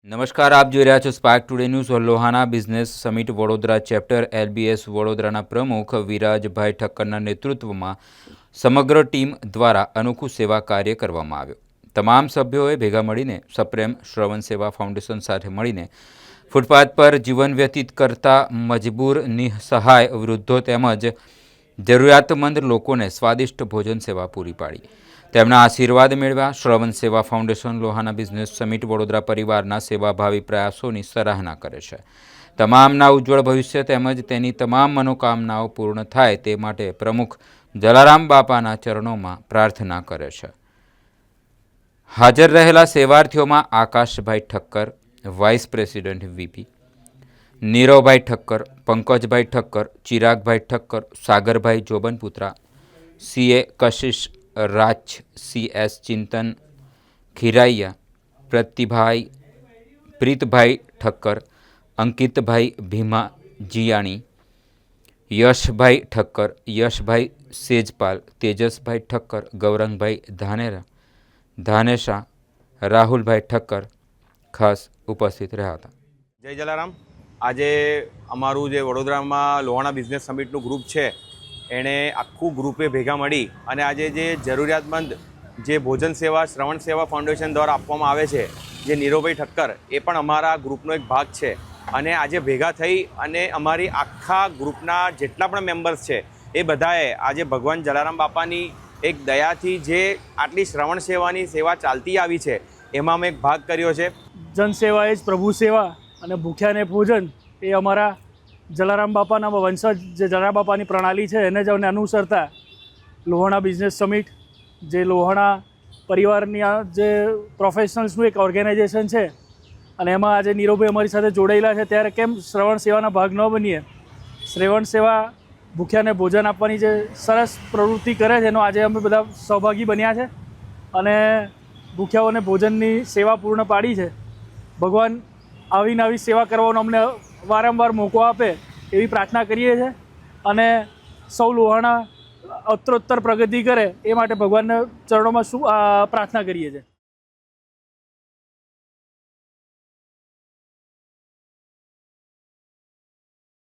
નમસ્કાર, આપ જોઈ રહ્યા છો spark today news. Lohana business summit Vadodara chapter LBS વડોદરાના પ્રમુખ વિરાજભાઈ ઠક્કરના નેતૃત્વમાં સમગ્ર ટીમ દ્વારા અનોખું સેવા કાર્ય કરવામાં આવ્યું. તમામ સભ્યોએ ભેગા મળીને સપ્રેમ શ્રવણ સેવા ફાઉન્ડેશન સાથે મળીને ફૂટપાથ પર જીવન વ્યતીત કરતા મજબૂર, નિસહાય વૃદ્ધો તેમજ જરૂરિયાતમંદ લોકોને સ્વાદિષ્ટ ભોજન સેવા પૂરી પાડી. તેમના આશીર્વાદ મેળવ્યા. શ્રવણ સેવા foundation Lohana business summit Vadodara પરિવારના સેવાભાવી પ્રયાસોની સરાહના કરે છે. તમામના ઉજ્જવળ ભવિષ્ય તેમજ તેની તમામ મનોકામનાઓ પૂર્ણ થાય તે માટે પ્રમુખ જલારામ બાપાના ચરણોમાં પ્રાર્થના કરે છે. હાજર રહેલા સેવાર્થીઓમાં આકાશભાઈ ઠક્કર, વાઇસ પ્રેસિડેન્ટ VP, નીરવભાઈ ઠક્કર, પંકજભાઈ ઠક્કર, ચિરાગભાઈ ઠક્કર, સાગરભાઈ જોબનપુત્રા, CA કશિશ રાજ, CS ચિંતન ખીરાઈયા, પ્રીતભાઈ ઠક્કર, અંકિતભાઈ ભીમા જીયાણી, યશભાઈ ઠક્કર, યશભાઈ સેજપાલ, તેજસભાઈ ઠક્કર, ગૌરંગભાઈ ધાનેશા, રાહુલભાઈ ઠક્કર ખાસ ઉપસ્થિત રહ્યા હતા. જય જલારામ. આજે અમારું જે વડોદરામાં લોહાણા બિઝનેસ સમિટનું ગ્રુપ છે એણે આખું ગ્રુપે ભેગા મળી અને આજે જે જરૂરિયાતમંદ જે ભોજન સેવા શ્રવણ સેવા ફાઉન્ડેશન દ્વારા આપવામાં આવે છે, જે નીરવભાઈ ઠક્કર એ પણ અમારા ગ્રુપનો એક ભાગ છે અને આજે ભેગા થઈ અને અમારી આખા ગ્રુપના જેટલા પણ મેમ્બર્સ છે એ બધાએ આજે ભગવાન જલારામ બાપાની એક દયાથી જે આટલી શ્રવણ સેવાની સેવા ચાલતી આવી છે એમાં અમે એક ભાગ કર્યો છે. જનસેવા એ જ પ્રભુ સેવા અને ભૂખ્યાને ભોજન એ અમારા જલારામ બાપાના વંશજ જે જલારામ બાપાની પ્રણાલી છે એને જ અમને અનુસરતા લોહાણા બિઝનેસ સમિટ જે લોહાણા પરિવારની જે પ્રોફેશનલ્સનું એક ઓર્ગેનાઇઝેશન છે અને એમાં આજે નીરવભાઈ અમારી સાથે જોડાયેલા છે. ત્યારે કેમ શ્રવણ સેવાના ભાગ ન બનીએ? શ્રવણ સેવા ભૂખ્યાને ભોજન આપવાની જે સરસ પ્રવૃત્તિ કરે છે એનો આજે અમે બધા સહભાગી બન્યા છે અને ભૂખ્યાઓને ભોજનની સેવા પૂર્ણ પાડી છે. ભગવાન આવીને આવી સેવા કરવાનો અમને વારંવાર મોકો આપે એવી પ્રાર્થના કરીએ છીએ અને સૌ લોહાણા ઉત્તરોત્તર પ્રગતિ કરે એ માટે ભગવાનના ચરણોમાં પ્રાર્થના કરીએ છીએ.